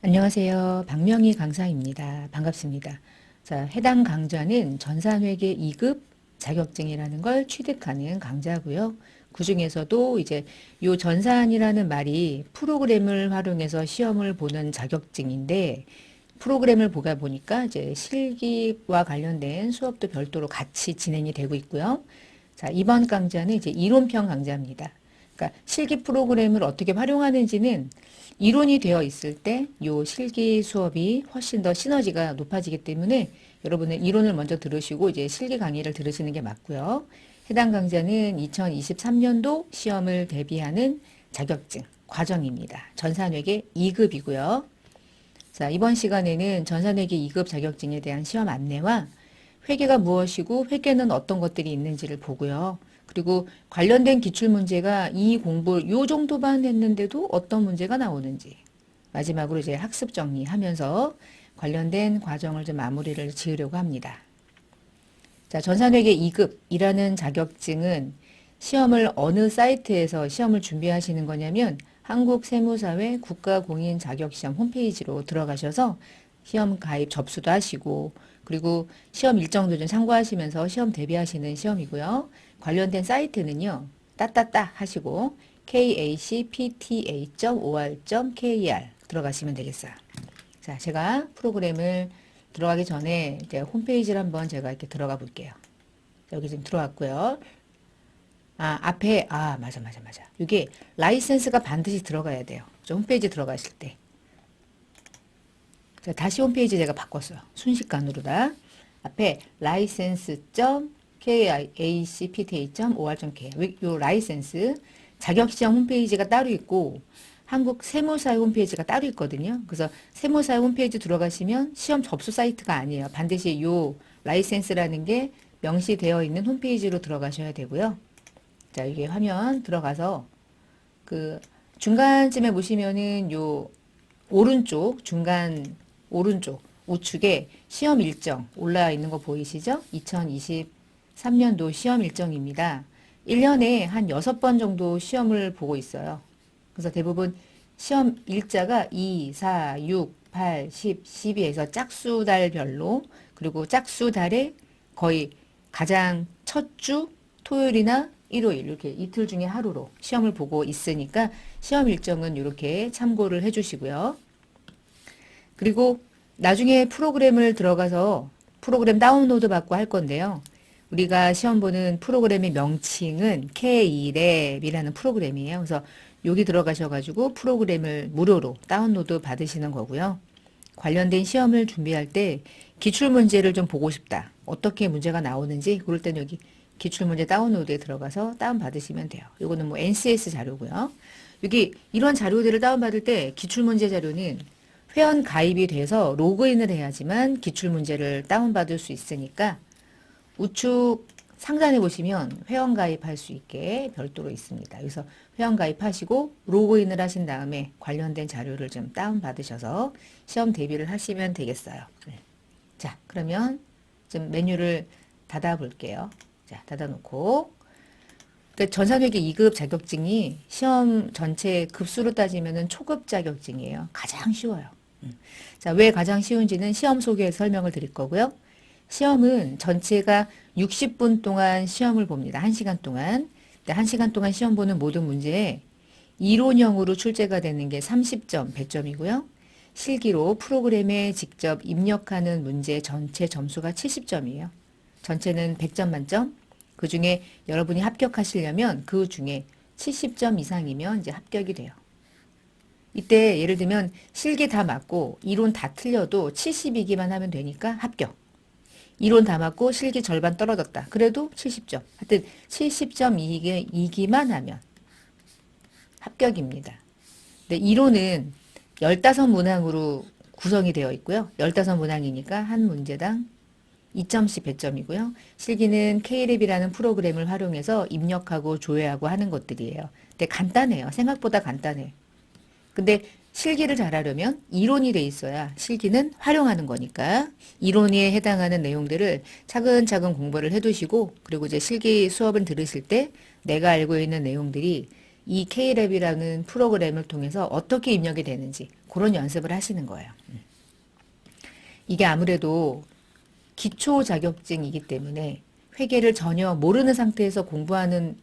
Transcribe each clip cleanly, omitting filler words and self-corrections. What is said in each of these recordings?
안녕하세요. 박명희 강사입니다. 반갑습니다. 자, 해당 강좌는 전산회계 2급 자격증이라는 걸 취득하는 강좌고요. 그 중에서도 이제 요 전산이라는 말이 프로그램을 활용해서 시험을 보는 자격증인데 프로그램을 보다 보니까 이제 실기와 관련된 수업도 별도로 같이 진행이 되고 있고요. 자, 이번 강좌는 이제 이론편 강좌입니다. 그러니까 실기 프로그램을 어떻게 활용하는지는 이론이 되어 있을 때 요 실기 수업이 훨씬 더 시너지가 높아지기 때문에 여러분은 이론을 먼저 들으시고 이제 실기 강의를 들으시는 게 맞고요. 해당 강좌는 2023년도 시험을 대비하는 자격증 과정입니다. 전산회계 2급이고요. 자, 이번 시간에는 전산회계 2급 자격증에 대한 시험 안내와 회계가 무엇이고 회계는 어떤 것들이 있는지를 보고요. 그리고 관련된 기출문제가 이 공부 요 정도만 했는데도 어떤 문제가 나오는지 마지막으로 이제 학습 정리하면서 관련된 과정을 좀 마무리를 지으려고 합니다. 자, 전산회계 2급이라는 자격증은 시험을 어느 사이트에서 시험을 준비하시는 거냐면 한국세무사회 국가공인자격시험 홈페이지로 들어가셔서 시험 가입 접수도 하시고 그리고 시험 일정도 좀 참고하시면서 시험 대비하시는 시험이고요. 관련된 사이트는요. 따따따 하시고 kacpta.or.kr 들어가시면 되겠어요. 자, 제가 프로그램을 들어가기 전에 이제 홈페이지를 한번 제가 이렇게 들어가 볼게요. 여기 지금 들어왔고요. 앞에, 맞아. 이게 라이센스가 반드시 들어가야 돼요. 저 홈페이지 들어가실 때. 자, 다시 홈페이지 제가 바꿨어요. 순식간으로다. 앞에 license.kacpta.or.kr 요 라이센스 자격시험 홈페이지가 따로 있고 한국 세무사의 홈페이지가 따로 있거든요. 그래서 세무사의 홈페이지 들어가시면 시험 접수 사이트가 아니에요. 반드시 요 라이센스라는 게 명시되어 있는 홈페이지로 들어가셔야 되고요. 자, 이게 화면 들어가서 그 중간쯤에 보시면은 요 오른쪽 중간 오른쪽 우측에 시험 일정 올라와 있는 거 보이시죠? 2023년도 시험 일정입니다. 1년에 한 6번 정도 시험을 보고 있어요. 그래서 대부분 시험 일자가 2, 4, 6, 8, 10, 12에서 짝수달별로 그리고 짝수달에 거의 가장 첫 주 토요일이나 일요일 이렇게 이틀 중에 하루로 시험을 보고 있으니까 시험 일정은 이렇게 참고를 해주시고요. 그리고 나중에 프로그램을 들어가서 프로그램 다운로드 받고 할 건데요. 우리가 시험 보는 프로그램의 명칭은 K2랩이라는 프로그램이에요. 그래서 여기 들어가셔가지고 프로그램을 무료로 다운로드 받으시는 거고요. 관련된 시험을 준비할 때 기출문제를 좀 보고 싶다. 어떻게 문제가 나오는지 그럴 때는 여기 기출문제 다운로드에 들어가서 다운받으시면 돼요. 이거는 뭐 NCS 자료고요. 여기 이런 자료들을 다운받을 때 기출문제 자료는 회원 가입이 돼서 로그인을 해야지만 기출문제를 다운받을 수 있으니까 우측 상단에 보시면 회원 가입할 수 있게 별도로 있습니다. 그래서 회원 가입하시고 로그인을 하신 다음에 관련된 자료를 좀 다운받으셔서 시험 대비를 하시면 되겠어요. 자, 그러면 좀 메뉴를 닫아 볼게요. 자, 닫아놓고 그러니까 전산회계 2급 자격증이 시험 전체 급수로 따지면 초급 자격증이에요. 가장 쉬워요. 자, 왜 가장 쉬운지는 시험 소개에서 설명을 드릴 거고요. 시험은 전체가 60분 동안 시험을 봅니다. 1시간 동안. 1시간 동안 시험 보는 모든 문제에 이론형으로 출제가 되는 게 30점, 100점이고요. 실기로 프로그램에 직접 입력하는 문제 전체 점수가 70점이에요. 전체는 100점 만점. 그 중에 여러분이 합격하시려면 그 중에 70점 이상이면 이제 합격이 돼요. 이때 예를 들면 실기 다 맞고 이론 다 틀려도 70이기만 하면 되니까 합격. 이론 다 맞고 실기 절반 떨어졌다. 그래도 70점. 하여튼 70점 이기만 하면 합격입니다. 근데 이론은 15문항으로 구성이 되어 있고요. 15문항이니까 한 문제당 2점씩 100점이고요. 실기는 K랩이라는 프로그램을 활용해서 입력하고 조회하고 하는 것들이에요. 근데 간단해요. 생각보다 간단해. 근데 실기를 잘하려면 이론이 돼 있어야 실기는 활용하는 거니까 이론에 해당하는 내용들을 차근차근 공부를 해두시고 그리고 이제 실기 수업을 들으실 때 내가 알고 있는 내용들이 이 K랩이라는 프로그램을 통해서 어떻게 입력이 되는지 그런 연습을 하시는 거예요. 이게 아무래도 기초 자격증이기 때문에 회계를 전혀 모르는 상태에서 공부하는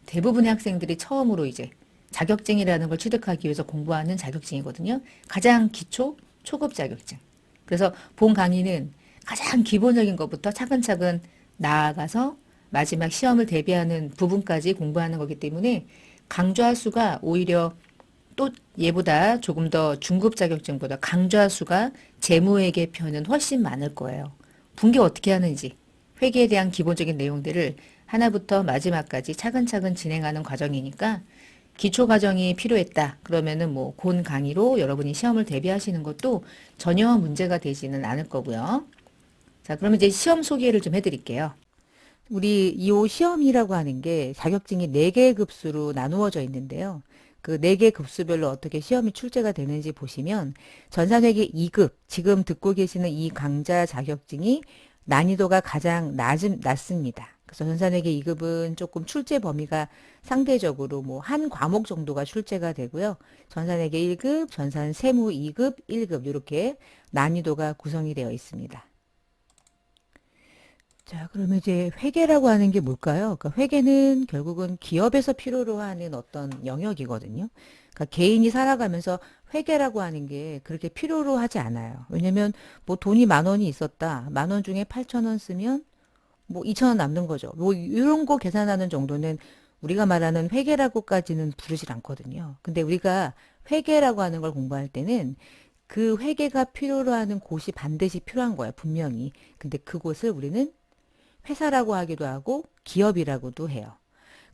대부분의 학생들이 처음으로 이제 자격증이라는 걸 취득하기 위해서 공부하는 자격증이거든요. 가장 기초, 초급 자격증. 그래서 본 강의는 가장 기본적인 것부터 차근차근 나아가서 마지막 시험을 대비하는 부분까지 공부하는 거기 때문에 강좌 수가 오히려 또 얘보다 조금 더 중급 자격증보다 강좌 수가 재무회계 편은 훨씬 많을 거예요. 분계 어떻게 하는지, 회계에 대한 기본적인 내용들을 하나부터 마지막까지 차근차근 진행하는 과정이니까 기초 과정이 필요했다. 그러면은 뭐 본 강의로 여러분이 시험을 대비하시는 것도 전혀 문제가 되지는 않을 거고요. 자, 그러면 이제 시험 소개를 좀 해드릴게요. 우리 이 시험이라고 하는 게 자격증이 4개의 급수로 나누어져 있는데요. 그 4개 급수별로 어떻게 시험이 출제가 되는지 보시면 전산회계 2급, 지금 듣고 계시는 이 강좌 자격증이 난이도가 가장 낮습니다. 그래서 전산회계 2급은 조금 출제 범위가 상대적으로 뭐 한 과목 정도가 출제가 되고요. 전산회계 1급, 전산세무 2급, 1급 이렇게 난이도가 구성이 되어 있습니다. 자, 그러면 이제 회계라고 하는 게 뭘까요? 그러니까 회계는 결국은 기업에서 필요로 하는 어떤 영역이거든요. 그러니까 개인이 살아가면서 회계라고 하는 게 그렇게 필요로 하지 않아요. 왜냐면 뭐 돈이 10,000원이 있었다. 10,000원 중에 8,000원 쓰면 뭐 2,000원 남는 거죠. 뭐 이런 거 계산하는 정도는 우리가 말하는 회계라고까지는 부르질 않거든요. 근데 우리가 회계라고 하는 걸 공부할 때는 그 회계가 필요로 하는 곳이 반드시 필요한 거예요. 분명히. 근데 그곳을 우리는 회사라고 하기도 하고 기업이라고도 해요.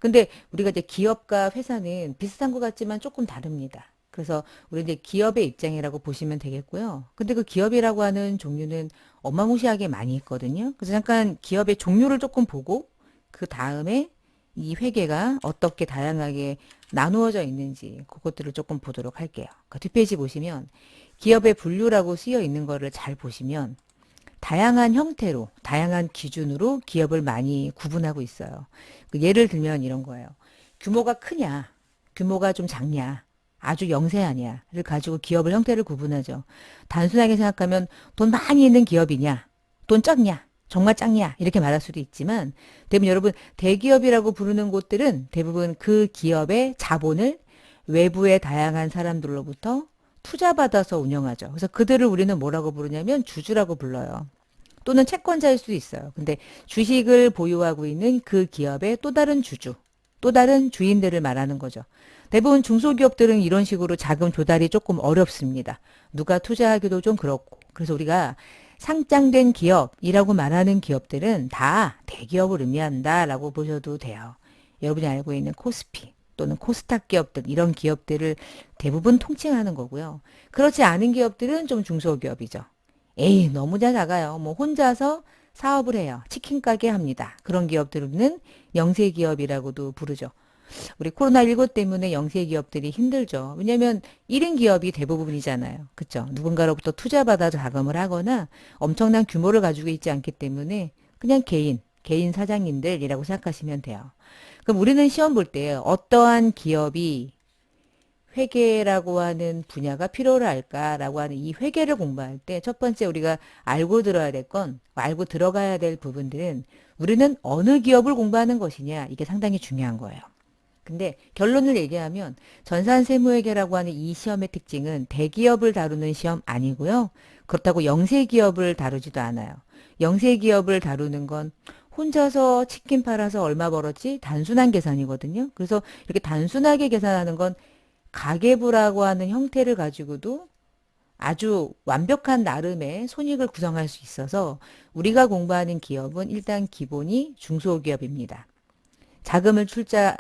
근데 우리가 이제 기업과 회사는 비슷한 것 같지만 조금 다릅니다. 그래서 우리 이제 기업의 입장이라고 보시면 되겠고요. 근데 그 기업이라고 하는 종류는 어마무시하게 많이 있거든요. 그래서 잠깐 기업의 종류를 조금 보고 그 다음에 이 회계가 어떻게 다양하게 나누어져 있는지 그것들을 조금 보도록 할게요. 그러니까 뒷페이지 보시면 기업의 분류라고 쓰여 있는 거를 잘 보시면 다양한 형태로, 다양한 기준으로 기업을 많이 구분하고 있어요. 예를 들면 이런 거예요. 규모가 크냐, 규모가 좀 작냐, 아주 영세하냐를 가지고 기업을 형태를 구분하죠. 단순하게 생각하면 돈 많이 있는 기업이냐, 돈 적냐, 정말 작냐 이렇게 말할 수도 있지만 대부분 여러분 대기업이라고 부르는 곳들은 대부분 그 기업의 자본을 외부의 다양한 사람들로부터 투자받아서 운영하죠. 그래서 그들을 우리는 뭐라고 부르냐면 주주라고 불러요. 또는 채권자일 수도 있어요. 근데 주식을 보유하고 있는 그 기업의 또 다른 주주, 또 다른 주인들을 말하는 거죠. 대부분 중소기업들은 이런 식으로 자금 조달이 조금 어렵습니다. 누가 투자하기도 좀 그렇고. 그래서 우리가 상장된 기업이라고 말하는 기업들은 다 대기업을 의미한다라고 보셔도 돼요. 여러분이 알고 있는 코스피 또는 코스닥 기업들 이런 기업들을 대부분 통칭하는 거고요. 그렇지 않은 기업들은 좀 중소기업이죠. 에이, 너무 작아요. 뭐 혼자서 사업을 해요. 치킨 가게 합니다. 그런 기업들은 영세기업이라고도 부르죠. 우리 코로나19 때문에 영세기업들이 힘들죠. 왜냐하면 1인 기업이 대부분이잖아요. 그쵸? 누군가로부터 투자받아서 자금을 하거나 엄청난 규모를 가지고 있지 않기 때문에 그냥 개인 사장님들이라고 생각하시면 돼요. 그럼 우리는 시험 볼 때 어떠한 기업이 회계라고 하는 분야가 필요로 할까라고 하는 이 회계를 공부할 때 첫 번째 우리가 알고 들어야 될 건, 알고 들어가야 될 부분들은 우리는 어느 기업을 공부하는 것이냐 이게 상당히 중요한 거예요. 근데 결론을 얘기하면 전산세무회계라고 하는 이 시험의 특징은 대기업을 다루는 시험 아니고요. 그렇다고 영세기업을 다루지도 않아요. 영세기업을 다루는 건 혼자서 치킨 팔아서 얼마 벌었지? 단순한 계산이거든요. 그래서 이렇게 단순하게 계산하는 건 가계부라고 하는 형태를 가지고도 아주 완벽한 나름의 손익을 구성할 수 있어서 우리가 공부하는 기업은 일단 기본이 중소기업입니다.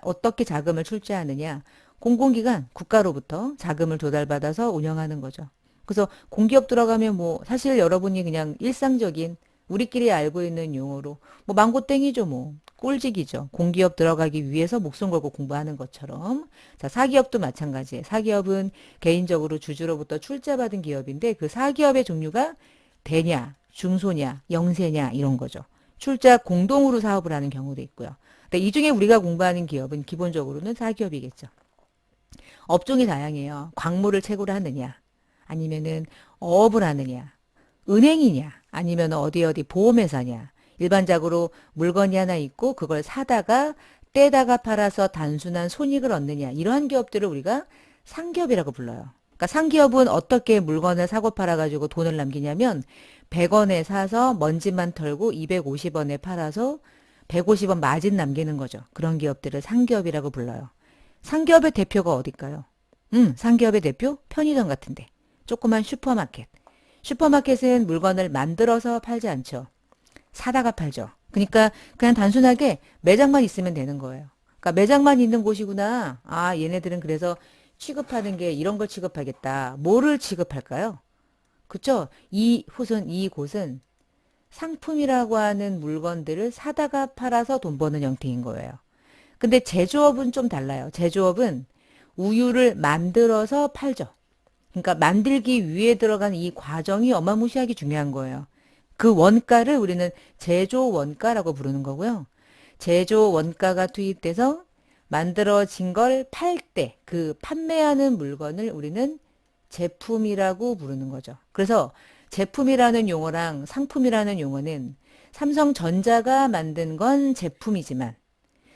어떻게 자금을 출자하느냐? 공공기관, 국가로부터 자금을 조달받아서 운영하는 거죠. 그래서 공기업 들어가면 뭐 사실 여러분이 그냥 일상적인 우리끼리 알고 있는 용어로 뭐 망고땡이죠 뭐. 꼴직이죠. 공기업 들어가기 위해서 목숨 걸고 공부하는 것처럼. 자, 사기업도 마찬가지예요. 사기업은 개인적으로 주주로부터 출자받은 기업인데 그 사기업의 종류가 대냐, 중소냐, 영세냐 이런 거죠. 출자 공동으로 사업을 하는 경우도 있고요. 근데 이 중에 우리가 공부하는 기업은 기본적으로는 사기업이겠죠. 업종이 다양해요. 광물을 채굴을 하느냐, 아니면은 어업을 하느냐, 은행이냐, 아니면 어디 보험회사냐. 일반적으로 물건이 하나 있고 그걸 사다가 떼다가 팔아서 단순한 손익을 얻느냐. 이러한 기업들을 우리가 상기업이라고 불러요. 그러니까 상기업은 어떻게 물건을 사고 팔아가지고 돈을 남기냐면 100원에 사서 먼지만 털고 250원에 팔아서 150원 마진 남기는 거죠. 그런 기업들을 상기업이라고 불러요. 상기업의 대표가 어딜까요? 상기업의 대표? 편의점 같은데. 조그만 슈퍼마켓. 슈퍼마켓은 물건을 만들어서 팔지 않죠. 사다가 팔죠. 그러니까 그냥 단순하게 매장만 있으면 되는 거예요. 그러니까 매장만 있는 곳이구나. 아, 얘네들은 그래서 취급하는 게 이런 걸 취급하겠다. 뭐를 취급할까요? 그쵸? 이곳은 상품이라고 하는 물건들을 사다가 팔아서 돈 버는 형태인 거예요. 근데 제조업은 좀 달라요. 제조업은 우유를 만들어서 팔죠. 그러니까 만들기 위해 들어간 이 과정이 어마무시하게 중요한 거예요. 그 원가를 우리는 제조 원가라고 부르는 거고요. 제조 원가가 투입돼서 만들어진 걸 팔 때 그 판매하는 물건을 우리는 제품이라고 부르는 거죠. 그래서 제품이라는 용어랑 상품이라는 용어는 삼성전자가 만든 건 제품이지만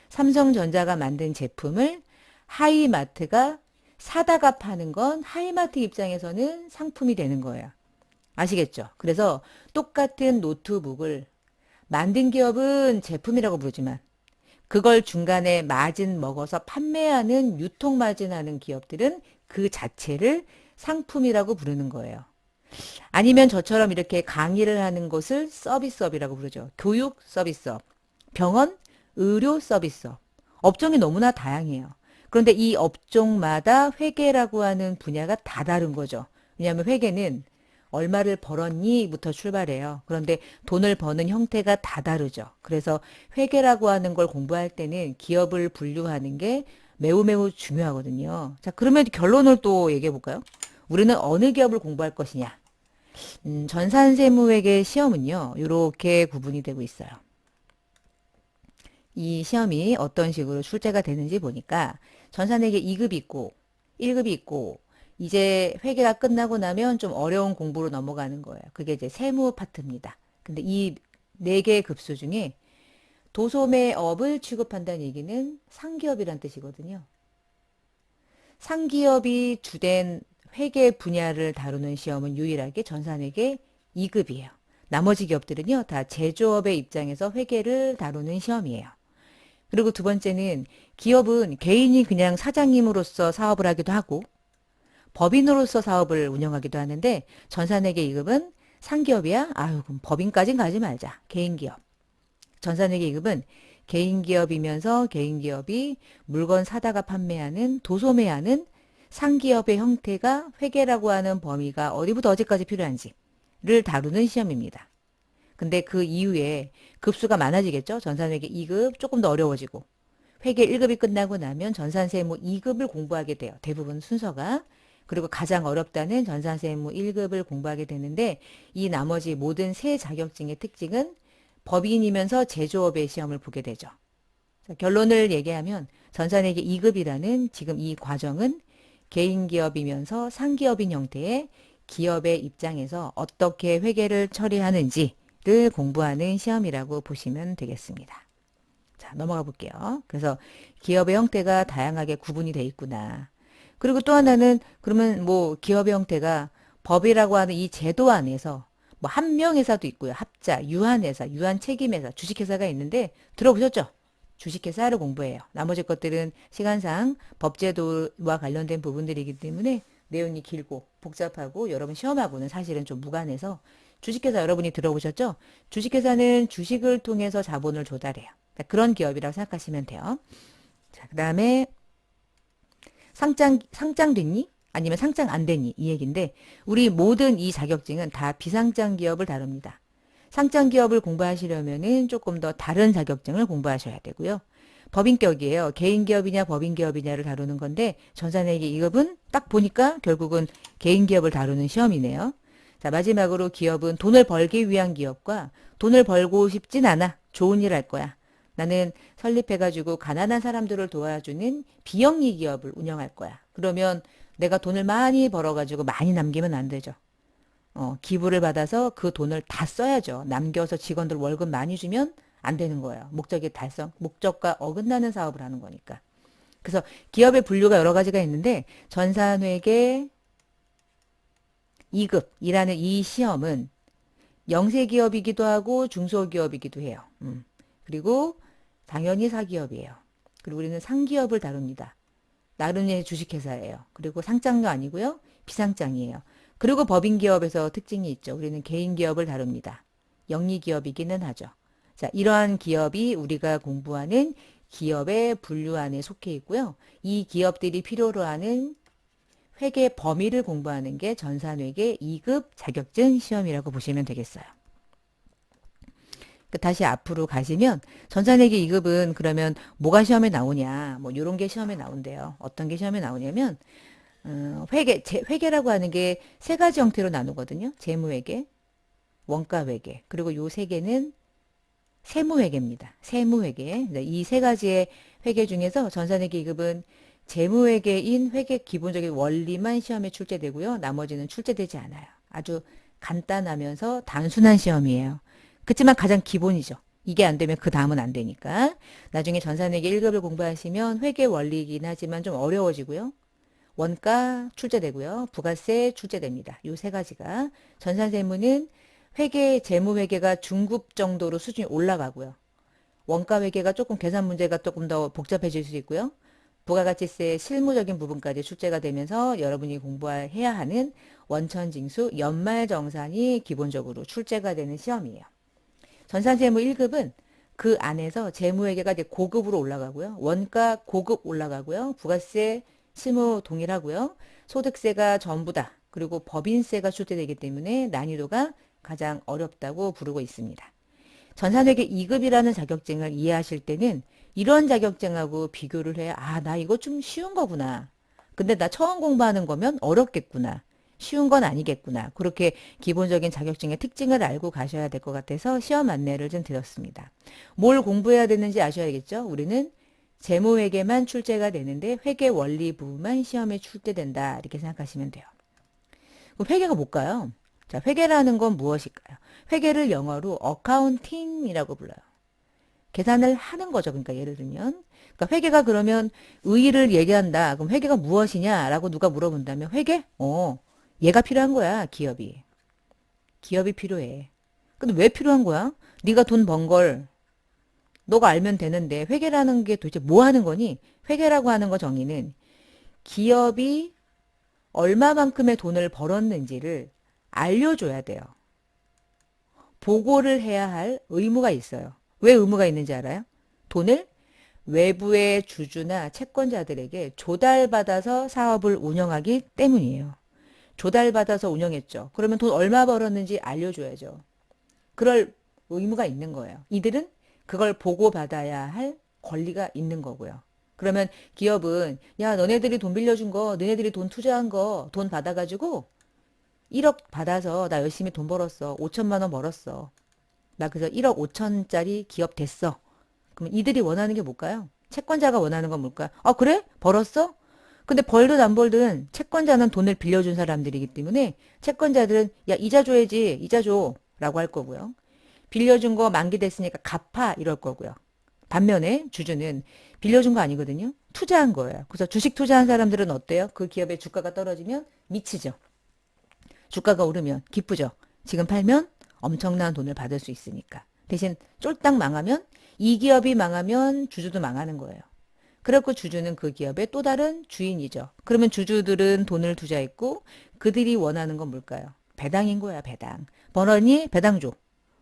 삼성전자가 만든 제품을 하이마트가 사다가 파는 건 하이마트 입장에서는 상품이 되는 거예요. 아시겠죠? 그래서 똑같은 노트북을 만든 기업은 제품이라고 부르지만 그걸 중간에 마진 먹어서 판매하는 유통 마진하는 기업들은 그 자체를 상품이라고 부르는 거예요. 아니면 저처럼 이렇게 강의를 하는 것을 서비스업이라고 부르죠. 교육 서비스업, 병원, 의료 서비스업. 업종이 너무나 다양해요. 그런데 이 업종마다 회계라고 하는 분야가 다 다른 거죠. 왜냐하면 회계는 얼마를 벌었니부터 출발해요. 그런데 돈을 버는 형태가 다 다르죠. 그래서 회계라고 하는 걸 공부할 때는 기업을 분류하는 게 매우 중요하거든요. 자, 그러면 결론을 또 얘기해 볼까요? 우리는 어느 기업을 공부할 것이냐? 전산세무회계 시험은요, 이렇게 구분이 되고 있어요. 이 시험이 어떤 식으로 출제가 되는지 보니까 전산회계 2급이 있고 1급이 있고 이제 회계가 끝나고 나면 좀 어려운 공부로 넘어가는 거예요. 그게 이제 세무 파트입니다. 근데 이 네 개의 급수 중에 도소매업을 취급한다는 얘기는 상기업이란 뜻이거든요. 상기업이 주된 회계 분야를 다루는 시험은 유일하게 전산회계 2급이에요. 나머지 기업들은요, 다 제조업의 입장에서 회계를 다루는 시험이에요. 그리고 두 번째는 기업은 개인이 그냥 사장님으로서 사업을 하기도 하고 법인으로서 사업을 운영하기도 하는데 전산회계 2급은 상기업이야? 아유, 그럼 법인까진 가지 말자. 개인기업. 전산회계 2급은 개인기업이면서 개인기업이 물건 사다가 판매하는 도소매하는 상기업의 형태가 회계라고 하는 범위가 어디부터 어디까지 필요한지를 다루는 시험입니다. 근데 그 이후에 급수가 많아지겠죠. 전산회계 2급 조금 더 어려워지고 회계 1급이 끝나고 나면 전산세무 2급을 공부하게 돼요. 대부분 순서가. 그리고 가장 어렵다는 전산세무 1급을 공부하게 되는데 이 나머지 모든 세 자격증의 특징은 법인이면서 제조업의 시험을 보게 되죠. 자, 결론을 얘기하면 전산회계 2급이라는 지금 이 과정은 개인기업이면서 상기업인 형태의 기업의 입장에서 어떻게 회계를 처리하는지를 공부하는 시험이라고 보시면 되겠습니다. 자, 넘어가 볼게요. 그래서 기업의 형태가 다양하게 구분이 돼 있구나. 그리고 또 하나는 그러면 뭐 기업의 형태가 법이라고 하는 이 제도 안에서 뭐 한명회사도 있고요. 합자, 유한회사, 유한책임회사, 주식회사가 있는데 들어보셨죠? 주식회사를 공부해요. 나머지 것들은 시간상 법제도와 관련된 부분들이기 때문에 내용이 길고 복잡하고 여러분 시험하고는 사실은 좀 무관해서 주식회사 여러분이 들어보셨죠? 주식회사는 주식을 통해서 자본을 조달해요. 그런 기업이라고 생각하시면 돼요. 자, 그 다음에 상장 됐니? 아니면 상장 안 됐니? 이 얘기인데 우리 모든 이 자격증은 다 비상장 기업을 다룹니다. 상장 기업을 공부하시려면은 조금 더 다른 자격증을 공부하셔야 되고요. 법인격이에요. 개인 기업이냐 법인 기업이냐를 다루는 건데 전산회계 2급은 딱 보니까 결국은 개인 기업을 다루는 시험이네요. 자, 마지막으로 기업은 돈을 벌기 위한 기업과 돈을 벌고 싶진 않아. 좋은 일 할 거야. 나는 설립해가지고 가난한 사람들을 도와주는 비영리 기업을 운영할 거야. 그러면 내가 돈을 많이 벌어가지고 많이 남기면 안 되죠. 기부를 받아서 그 돈을 다 써야죠. 남겨서 직원들 월급 많이 주면 안 되는 거예요. 목적의 달성, 목적과 어긋나는 사업을 하는 거니까. 그래서 기업의 분류가 여러 가지가 있는데 전산회계 2급이라는 이 시험은 영세기업이기도 하고 중소기업이기도 해요. 그리고 당연히 사기업이에요. 그리고 우리는 상기업을 다룹니다. 나름의 주식회사예요. 그리고 상장도 아니고요. 비상장이에요. 그리고 법인기업에서 특징이 있죠. 우리는 개인기업을 다룹니다. 영리기업이기는 하죠. 자, 이러한 기업이 우리가 공부하는 기업의 분류 안에 속해 있고요. 이 기업들이 필요로 하는 회계 범위를 공부하는 게 전산회계 2급 자격증 시험이라고 보시면 되겠어요. 다시 앞으로 가시면 전산회계 2급은 그러면 뭐가 시험에 나오냐 뭐 이런 게 시험에 나온대요. 어떤 게 시험에 나오냐면 회계라고 하는 게 세 가지 형태로 나누거든요. 재무회계, 원가회계, 그리고 요 세 개는 세무회계입니다. 세무회계. 이 세 가지의 회계 중에서 전산회계 2급은 재무회계인 회계 기본적인 원리만 시험에 출제되고요. 나머지는 출제되지 않아요. 아주 간단하면서 단순한 시험이에요. 그렇지만 가장 기본이죠. 이게 안 되면 그 다음은 안 되니까. 나중에 전산회계 1급을 공부하시면 회계 원리이긴 하지만 좀 어려워지고요. 원가 출제되고요. 부가세 출제됩니다. 요 세 가지가. 전산세무는 재무회계가 중급 정도로 수준이 올라가고요. 원가 회계가 조금 계산 문제가 조금 더 복잡해질 수 있고요. 부가가치세의 실무적인 부분까지 출제가 되면서 여러분이 공부해야 하는 원천징수 연말정산이 기본적으로 출제가 되는 시험이에요. 전산세무 1급은 그 안에서 재무회계가 이제 고급으로 올라가고요. 원가 고급 올라가고요. 부가세 실무 동일하고요. 소득세가 전부다. 그리고 법인세가 출제되기 때문에 난이도가 가장 어렵다고 부르고 있습니다. 전산회계 2급이라는 자격증을 이해하실 때는 이런 자격증하고 비교를 해. 아, 나 이거 좀 쉬운 거구나. 근데 나 처음 공부하는 거면 어렵겠구나. 쉬운 건 아니겠구나. 그렇게 기본적인 자격증의 특징을 알고 가셔야 될 것 같아서 시험 안내를 좀 드렸습니다. 뭘 공부해야 되는지 아셔야겠죠? 우리는 재무회계만 출제가 되는데 회계 원리 부분만 시험에 출제된다. 이렇게 생각하시면 돼요. 그럼 회계가 뭘까요? 자, 회계라는 건 무엇일까요? 회계를 영어로 어카운팅이라고 불러요. 계산을 하는 거죠. 그러니까 예를 들면. 그러니까 회계가 그러면 의의를 얘기한다. 그럼 회계가 무엇이냐라고 누가 물어본다면 회계? 얘가 필요한 거야. 기업이. 기업이 필요해. 근데 왜 필요한 거야? 네가 돈 번 걸 너가 알면 되는데 회계라는 게 도대체 뭐 하는 거니? 회계라고 하는 거 정의는 기업이 얼마만큼의 돈을 벌었는지를 알려줘야 돼요. 보고를 해야 할 의무가 있어요. 왜 의무가 있는지 알아요? 돈을 외부의 주주나 채권자들에게 조달받아서 사업을 운영하기 때문이에요. 조달받아서 운영했죠. 그러면 돈 얼마 벌었는지 알려줘야죠. 그럴 의무가 있는 거예요. 이들은 그걸 보고받아야 할 권리가 있는 거고요. 그러면 기업은 야 너네들이 돈 빌려준 거 너네들이 돈 투자한 거 돈 받아가지고 1억 받아서 나 열심히 돈 벌었어. 5천만 원 벌었어. 나 그래서 1억 5천짜리 기업 됐어. 그럼 이들이 원하는 게 뭘까요? 채권자가 원하는 건 뭘까요? 아, 그래? 벌었어? 근데 벌든 안 벌든 채권자는 돈을 빌려준 사람들이기 때문에 채권자들은 야, 이자 줘야지. 이자 줘. 라고 할 거고요. 빌려준 거 만기됐으니까 갚아. 이럴 거고요. 반면에 주주는 빌려준 거 아니거든요. 투자한 거예요. 그래서 주식 투자한 사람들은 어때요? 그 기업의 주가가 떨어지면 미치죠. 주가가 오르면 기쁘죠. 지금 팔면 엄청난 돈을 받을 수 있으니까. 대신 쫄딱 망하면 이 기업이 망하면 주주도 망하는 거예요. 그래갖고 주주는 그 기업의 또 다른 주인이죠. 그러면 주주들은 돈을 투자했고 그들이 원하는 건 뭘까요? 배당인 거야, 배당. 벌었니? 배당 줘.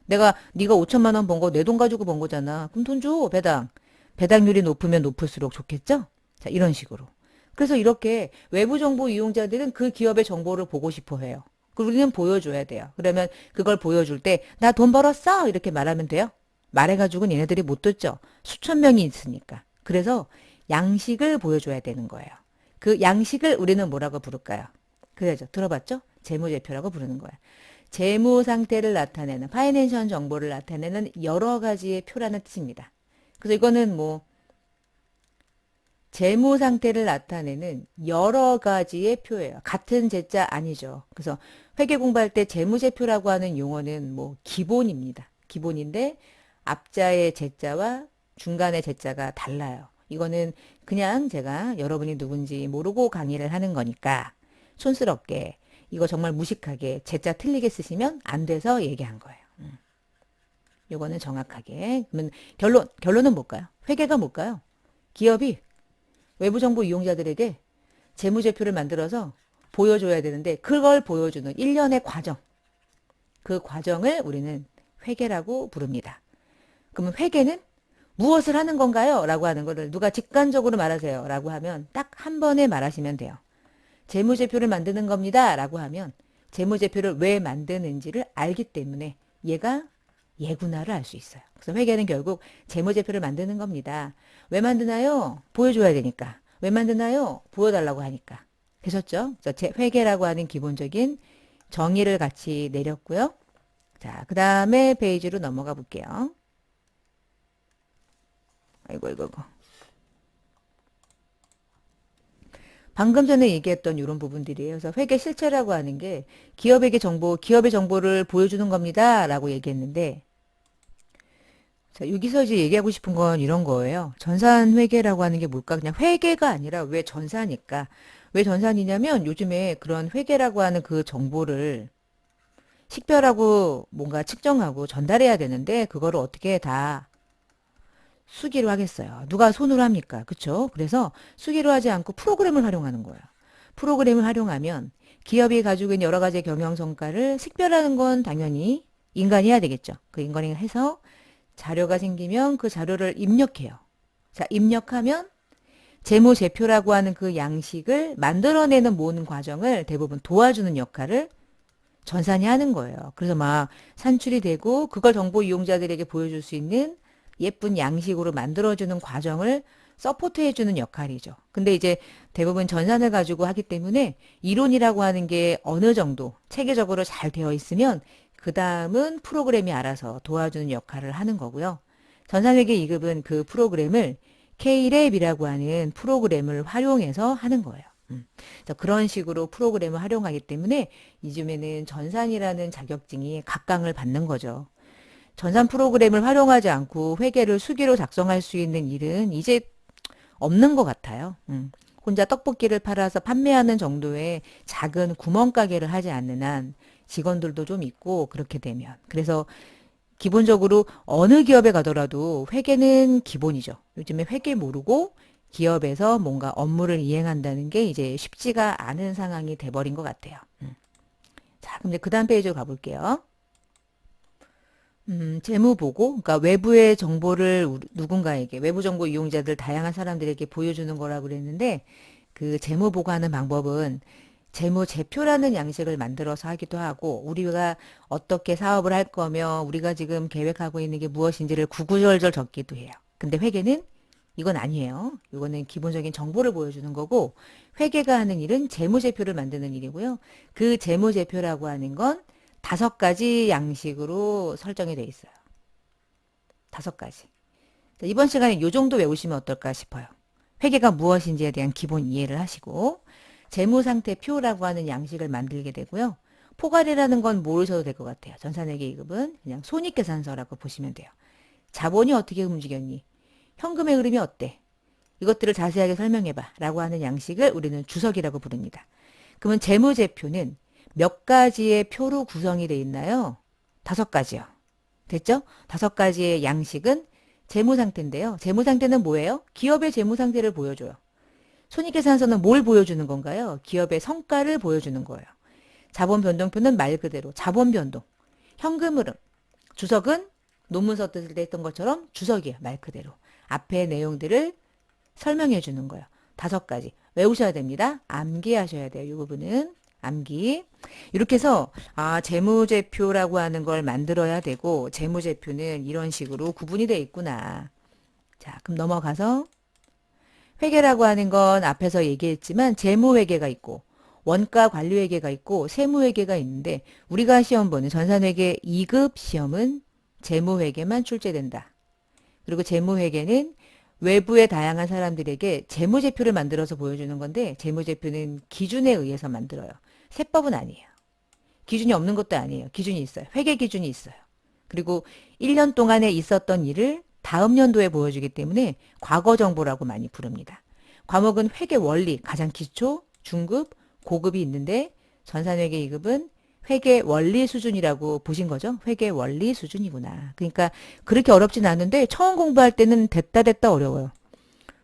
네가 5천만 원 번 거 내 돈 가지고 번 거잖아. 그럼 돈 줘, 배당. 배당률이 높으면 높을수록 좋겠죠? 자, 이런 식으로. 그래서 이렇게 외부 정보 이용자들은 그 기업의 정보를 보고 싶어 해요. 그리고 우리는 보여줘야 돼요. 그러면 그걸 보여줄 때 나 돈 벌었어 이렇게 말하면 돼요. 말해가지고는 얘네들이 못 듣죠. 수천 명이 있으니까. 그래서 양식을 보여줘야 되는 거예요. 그 양식을 우리는 뭐라고 부를까요? 그래죠. 들어봤죠? 재무제표라고 부르는 거예요. 재무 상태를 나타내는 파이낸셜 정보를 나타내는 여러 가지의 표라는 뜻입니다. 그래서 이거는 뭐 재무 상태를 나타내는 여러 가지의 표예요. 같은 제자 아니죠. 그래서 회계 공부할 때 재무제표라고 하는 용어는 뭐 기본입니다. 기본인데 앞자의 제자와 중간의 제자가 달라요. 이거는 그냥 제가 여러분이 누군지 모르고 강의를 하는 거니까 촌스럽게 이거 정말 무식하게 제자 틀리게 쓰시면 안 돼서 얘기한 거예요. 요거는 정확하게. 그러면 결론은 뭘까요? 회계가 뭘까요? 기업이 외부 정보 이용자들에게 재무제표를 만들어서 보여줘야 되는데 그걸 보여주는 일련의 과정. 그 과정을 우리는 회계라고 부릅니다. 그러면 회계는 무엇을 하는 건가요? 라고 하는 거를 누가 직관적으로 말하세요. 라고 하면 딱 한 번에 말하시면 돼요. 재무제표를 만드는 겁니다. 라고 하면 재무제표를 왜 만드는지를 알기 때문에 얘가 얘구나를 알 수 있어요. 그래서 회계는 결국 재무제표를 만드는 겁니다. 왜 만드나요? 보여줘야 되니까. 왜 만드나요? 보여달라고 하니까. 되셨죠? 그래서 회계라고 하는 기본적인 정의를 같이 내렸고요. 자, 그 다음에 페이지로 넘어가 볼게요. 아이고. 방금 전에 얘기했던 이런 부분들이에요. 그래서 회계 실체라고 하는 게 기업의 정보를 보여주는 겁니다. 라고 얘기했는데, 자, 여기서 이제 얘기하고 싶은 건 이런 거예요. 전산회계라고 하는 게 뭘까? 그냥 회계가 아니라 왜 전산일까? 왜 전산이냐면 요즘에 그런 회계라고 하는 그 정보를 식별하고 뭔가 측정하고 전달해야 되는데 그거를 어떻게 다 수기로 하겠어요. 누가 손으로 합니까? 그쵸? 그래서 수기로 하지 않고 프로그램을 활용하는 거예요. 프로그램을 활용하면 기업이 가지고 있는 여러 가지 경영 성과를 식별하는 건 당연히 인간이 해야 되겠죠. 그 인간이 해서 자료가 생기면 그 자료를 입력해요. 자, 입력하면 재무제표라고 하는 그 양식을 만들어내는 모든 과정을 대부분 도와주는 역할을 전산이 하는 거예요. 그래서 막 산출이 되고 그걸 정보 이용자들에게 보여줄 수 있는 예쁜 양식으로 만들어주는 과정을 서포트해주는 역할이죠. 근데 이제 대부분 전산을 가지고 하기 때문에 이론이라고 하는 게 어느 정도 체계적으로 잘 되어 있으면 그 다음은 프로그램이 알아서 도와주는 역할을 하는 거고요. 전산회계 2급은 그 프로그램을 K랩이라고 하는 프로그램을 활용해서 하는 거예요. 그래서 그런 식으로 프로그램을 활용하기 때문에 요즘에는 전산이라는 자격증이 각광을 받는 거죠. 전산 프로그램을 활용하지 않고 회계를 수기로 작성할 수 있는 일은 이제 없는 것 같아요. 혼자 떡볶이를 팔아서 판매하는 정도의 작은 구멍가게를 하지 않는 한 직원들도 좀 있고 그렇게 되면. 그래서 기본적으로 어느 기업에 가더라도 회계는 기본이죠. 요즘에 회계 모르고 기업에서 뭔가 업무를 이행한다는 게 이제 쉽지가 않은 상황이 돼버린 것 같아요. 자, 그럼 이제 그 다음 페이지로 가볼게요. 재무보고, 그러니까 외부의 정보를 누군가에게, 외부 정보 이용자들 다양한 사람들에게 보여주는 거라고 그랬는데, 그 재무보고하는 방법은 재무제표라는 양식을 만들어서 하기도 하고, 우리가 어떻게 사업을 할 거며, 우리가 지금 계획하고 있는 게 무엇인지를 구구절절 적기도 해요. 근데 회계는 이건 아니에요. 이거는 기본적인 정보를 보여주는 거고, 회계가 하는 일은 재무제표를 만드는 일이고요. 그 재무제표라고 하는 건 5가지 양식으로 설정이 돼 있어요. 5가지. 이번 시간에 이 정도 외우시면 어떨까 싶어요. 회계가 무엇인지에 대한 기본 이해를 하시고 재무상태표라고 하는 양식을 만들게 되고요. 포괄이라는 건 모르셔도 될 것 같아요. 전산회계 2급은 그냥 손익계산서라고 보시면 돼요. 자본이 어떻게 움직였니? 현금의 흐름이 어때? 이것들을 자세하게 설명해봐 라고 하는 양식을 우리는 주석이라고 부릅니다. 그러면 재무제표는 몇 가지의 표로 구성이 되어 있나요? 5가지요. 됐죠? 5가지의 양식은 재무상태인데요. 재무상태는 뭐예요? 기업의 재무상태를 보여줘요. 손익계산서는 뭘 보여주는 건가요? 기업의 성과를 보여주는 거예요. 자본변동표는 말 그대로 자본변동. 현금 흐름. 주석은 논문서 뜰 때 했던 것처럼 주석이에요. 말 그대로. 앞에 내용들을 설명해 주는 거예요. 5가지. 외우셔야 됩니다. 암기하셔야 돼요. 이 부분은. 암기. 이렇게 해서 재무제표라고 하는 걸 만들어야 되고 재무제표는 이런 식으로 구분이 돼 있구나. 자, 그럼 넘어가서 회계라고 하는 건 앞에서 얘기했지만 재무회계가 있고 원가 관리회계가 있고 세무회계가 있는데 우리가 시험 보는 전산회계 2급 시험은 재무회계만 출제된다. 그리고 재무회계는 외부의 다양한 사람들에게 재무제표를 만들어서 보여주는 건데 재무제표는 기준에 의해서 만들어요. 세법은 아니에요. 기준이 없는 것도 아니에요. 기준이 있어요. 회계 기준이 있어요. 그리고 1년 동안에 있었던 일을 다음 연도에 보여주기 때문에 과거 정보라고 많이 부릅니다. 과목은 회계 원리, 가장 기초, 중급, 고급이 있는데 전산회계 2급은 회계 원리 수준이라고 보신 거죠? 회계 원리 수준이구나. 그러니까 그렇게 어렵진 않은데 처음 공부할 때는 됐다 어려워요.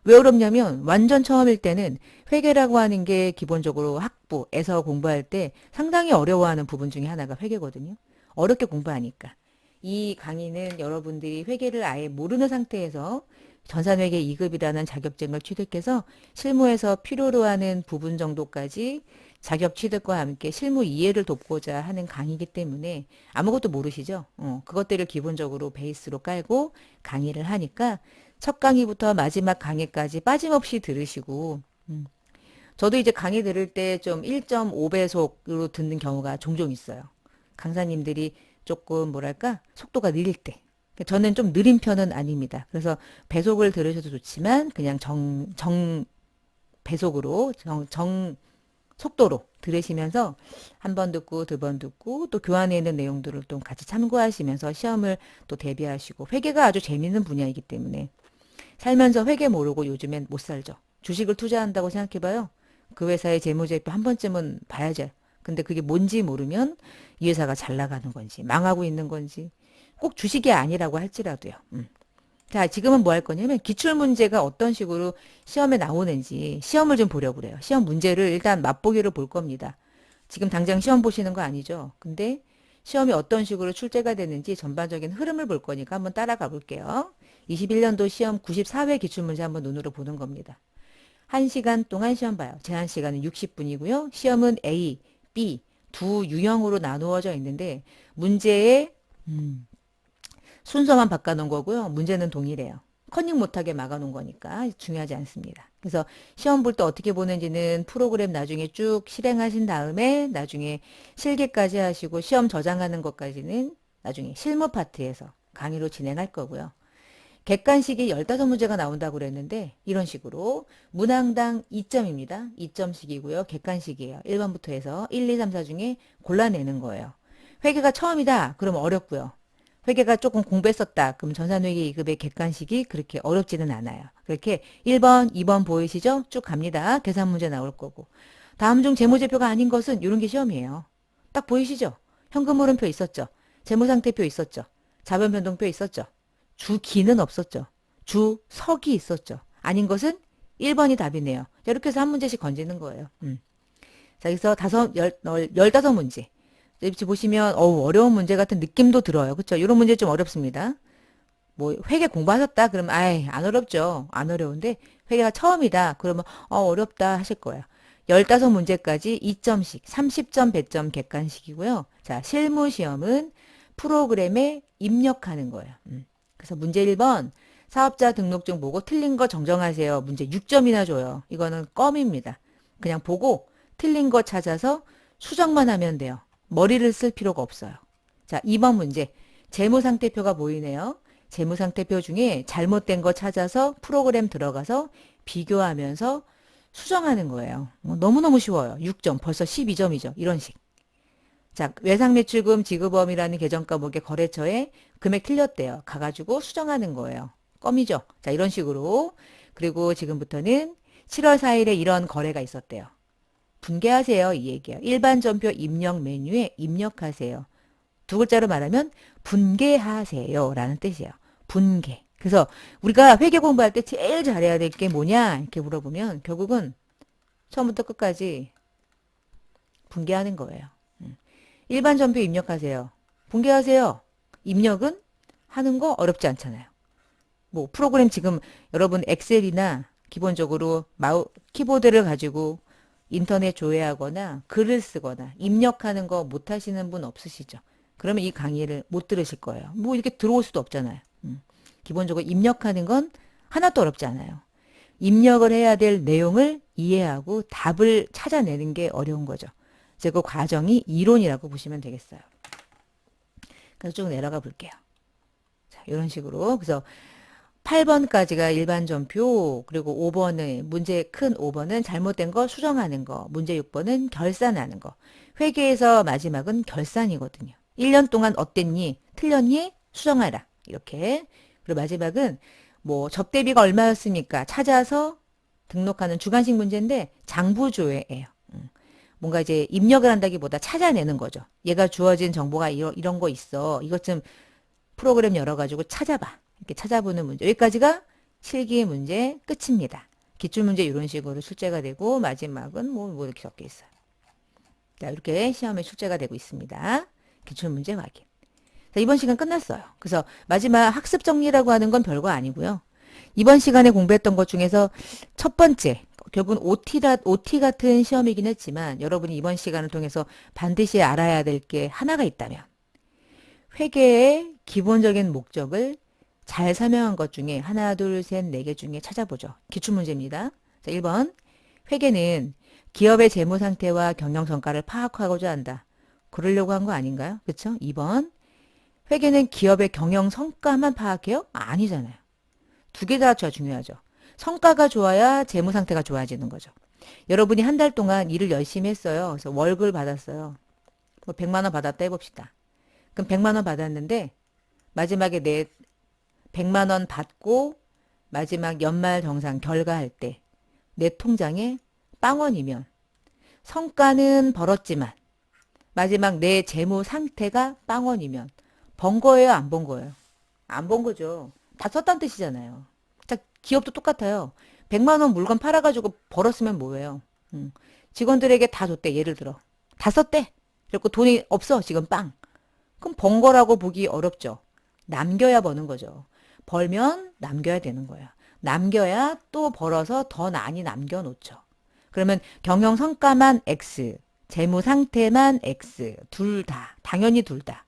왜 어렵냐면 완전 처음일 때는 회계라고 하는 게 기본적으로 학부에서 공부할 때 상당히 어려워하는 부분 중에 하나가 회계거든요. 어렵게 공부하니까. 이 강의는 여러분들이 회계를 아예 모르는 상태에서 전산회계 2급이라는 자격증을 취득해서 실무에서 필요로 하는 부분 정도까지 자격 취득과 함께 실무 이해를 돕고자 하는 강의이기 때문에 아무것도 모르시죠? 그것들을 기본적으로 베이스로 깔고 강의를 하니까 첫 강의부터 마지막 강의까지 빠짐없이 들으시고 저도 이제 강의 들을 때 좀 1.5배속으로 듣는 경우가 종종 있어요. 강사님들이 조금 뭐랄까 속도가 느릴 때. 저는 좀 느린 편은 아닙니다. 그래서 배속을 들으셔도 좋지만 그냥 정 배속으로 정 속도로 들으시면서 한 번 듣고 두 번 듣고 또 교환에 있는 내용들을 또 같이 참고하시면서 시험을 또 대비하시고 회계가 아주 재밌는 분야이기 때문에 살면서 회계 모르고 요즘엔 못 살죠. 주식을 투자한다고 생각해봐요. 그 회사의 재무제표 한 번쯤은 봐야죠. 근데 그게 뭔지 모르면 이 회사가 잘 나가는 건지 망하고 있는 건지 꼭 주식이 아니라고 할지라도요. 자, 지금은 뭐 할 거냐면 기출문제가 어떤 식으로 시험에 나오는지 시험을 좀 보려고 그래요. 시험 문제를 일단 맛보기를 볼 겁니다. 지금 당장 시험 보시는 거 아니죠? 근데 시험이 어떤 식으로 출제가 되는지 전반적인 흐름을 볼 거니까 한번 따라가 볼게요. 21년도 시험 94회 기출문제 한번 눈으로 보는 겁니다. 1시간 동안 시험 봐요. 제한 시간은 60분이고요. 시험은 A, B 두 유형으로 나누어져 있는데 문제의 순서만 바꿔놓은 거고요. 문제는 동일해요. 커닝 못하게 막아놓은 거니까 중요하지 않습니다. 그래서 시험 볼 때 어떻게 보는지는 프로그램 나중에 쭉 실행하신 다음에 나중에 실기까지 하시고 시험 저장하는 것까지는 나중에 실무 파트에서 강의로 진행할 거고요. 객관식이 15문제가 나온다고 그랬는데 이런 식으로 문항당 2점입니다. 2점씩이고요. 객관식이에요. 1번부터 해서 1, 2, 3, 4 중에 골라내는 거예요. 회계가 처음이다. 그러면 어렵고요. 회계가 조금 공부했었다. 그럼 전산회계 2급의 객관식이 그렇게 어렵지는 않아요. 그렇게 1번, 2번 보이시죠? 쭉 갑니다. 계산 문제 나올 거고. 다음 중 재무제표가 아닌 것은 이런 게 시험이에요. 딱 보이시죠? 현금흐름표 있었죠? 재무상태표 있었죠? 자본변동표 있었죠? 주기는 없었죠? 주석이 있었죠? 아닌 것은 1번이 답이네요. 이렇게 해서 한 문제씩 건지는 거예요. 자, 여기서 15문제. 여기 보시면 어려운 문제 같은 느낌도 들어요. 그렇죠? 이런 문제 좀 어렵습니다. 뭐 회계 공부하셨다 그러면 아이 안 어렵죠. 안 어려운데 회계가 처음이다 그러면 어렵다 하실 거예요. 15문제까지 2점씩 30점 배점 객관식이고요. 자, 실무 시험은 프로그램에 입력하는 거예요. 그래서 문제 1번 사업자 등록증 보고 틀린 거 정정하세요. 문제 6점이나 줘요. 이거는 껌입니다. 그냥 보고 틀린 거 찾아서 수정만 하면 돼요. 머리를 쓸 필요가 없어요. 자, 2번 문제. 재무상태표가 보이네요. 재무상태표 중에 잘못된 거 찾아서 프로그램 들어가서 비교하면서 수정하는 거예요. 너무너무 쉬워요. 6점, 벌써 12점이죠. 이런 식. 자, 외상매출금 지급범위라는 계정 과목의 거래처에 금액 틀렸대요. 가가지고 수정하는 거예요. 껌이죠. 자, 이런 식으로. 그리고 지금부터는 7월 4일에 이런 거래가 있었대요. 분개하세요. 이 얘기예요. 일반 전표 입력 메뉴에 입력하세요. 두 글자로 말하면 분개하세요 라는 뜻이에요. 분개. 그래서 우리가 회계 공부할 때 제일 잘해야 될 게 뭐냐 이렇게 물어보면 결국은 처음부터 끝까지 분개하는 거예요. 일반 전표 입력하세요. 분개하세요. 입력은 하는 거 어렵지 않잖아요. 뭐 프로그램 지금 여러분 엑셀이나 기본적으로 키보드를 가지고 인터넷 조회하거나 글을 쓰거나 입력하는 거 못하시는 분 없으시죠? 그러면 이 강의를 못 들으실 거예요. 뭐 이렇게 들어올 수도 없잖아요. 기본적으로 입력하는 건 하나도 어렵지 않아요. 입력을 해야 될 내용을 이해하고 답을 찾아내는 게 어려운 거죠. 이제 그 과정이 이론이라고 보시면 되겠어요. 그래서 쭉 내려가 볼게요. 자, 이런 식으로. 그래서 8번까지가 일반 전표, 그리고 5번은 문제 큰 5번은 잘못된 거 수정하는 거, 문제 6번은 결산하는 거. 회계에서 마지막은 결산이거든요. 1년 동안 어땠니? 틀렸니? 수정하라. 이렇게. 그리고 마지막은 뭐 접대비가 얼마였습니까? 찾아서 등록하는 주관식 문제인데 장부조회예요. 뭔가 이제 입력을 한다기보다 찾아내는 거죠. 얘가 주어진 정보가 이런 거 있어. 이것 좀 프로그램 열어가지고 찾아봐. 이렇게 찾아보는 문제. 여기까지가 실기 문제 끝입니다. 기출문제 이런 식으로 출제가 되고 마지막은 뭐 이렇게 적혀 있어요. 자, 이렇게 시험에 출제가 되고 있습니다. 기출문제 확인. 자, 이번 시간 끝났어요. 그래서 마지막 학습 정리라고 하는 건 별거 아니고요. 이번 시간에 공부했던 것 중에서 첫 번째, 결국은 OT 같은 시험이긴 했지만 여러분이 이번 시간을 통해서 반드시 알아야 될 게 하나가 있다면 회계의 기본적인 목적을 잘 설명한 것 중에 하나, 둘, 셋, 네 개 중에 찾아보죠. 기출문제입니다. 자, 1번. 회계는 기업의 재무 상태와 경영 성과를 파악하고자 한다. 그러려고 한 거 아닌가요? 그렇죠? 2번. 회계는 기업의 경영 성과만 파악해요? 아니잖아요. 두 개 다 중요하죠. 성과가 좋아야 재무 상태가 좋아지는 거죠. 여러분이 한 달 동안 일을 열심히 했어요. 그래서 월급을 받았어요. 뭐 100만 원 받았다 해봅시다. 그럼 100만 원 받았는데 마지막에 내 100만 원 받고 마지막 연말 정산 결과할 때 내 통장에 빵원이면 성과는 벌었지만 마지막 내 재무 상태가 빵원이면 번 거예요, 안 번 거예요? 안 번 거죠. 다 썼다는 뜻이잖아요. 자, 기업도 똑같아요. 100만 원 물건 팔아가지고 벌었으면 뭐예요? 직원들에게 다 줬대, 예를 들어. 다 썼대. 그리고 돈이 없어, 지금 빵. 그럼 번 거라고 보기 어렵죠. 남겨야 버는 거죠. 벌면 남겨야 되는 거예요. 남겨야 또 벌어서 더 많이 남겨놓죠. 그러면 경영 성과만 X, 재무 상태만 X, 둘 다, 당연히 둘 다.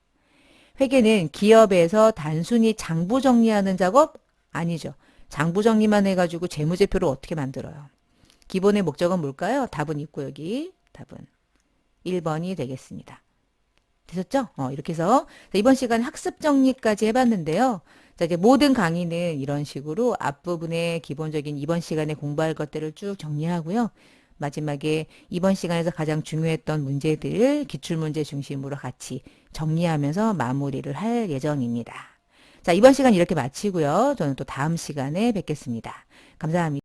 회계는 기업에서 단순히 장부 정리하는 작업? 아니죠. 장부 정리만 해가지고 재무제표를 어떻게 만들어요? 기본의 목적은 뭘까요? 답은 있고 여기 답은 1번이 되겠습니다. 되셨죠? 이렇게 해서 이번 시간 학습 정리까지 해봤는데요. 자, 이제 모든 강의는 이런 식으로 앞부분에 기본적인 이번 시간에 공부할 것들을 쭉 정리하고요. 마지막에 이번 시간에서 가장 중요했던 문제들을 기출문제 중심으로 같이 정리하면서 마무리를 할 예정입니다. 자, 이번 시간 이렇게 마치고요. 저는 또 다음 시간에 뵙겠습니다. 감사합니다.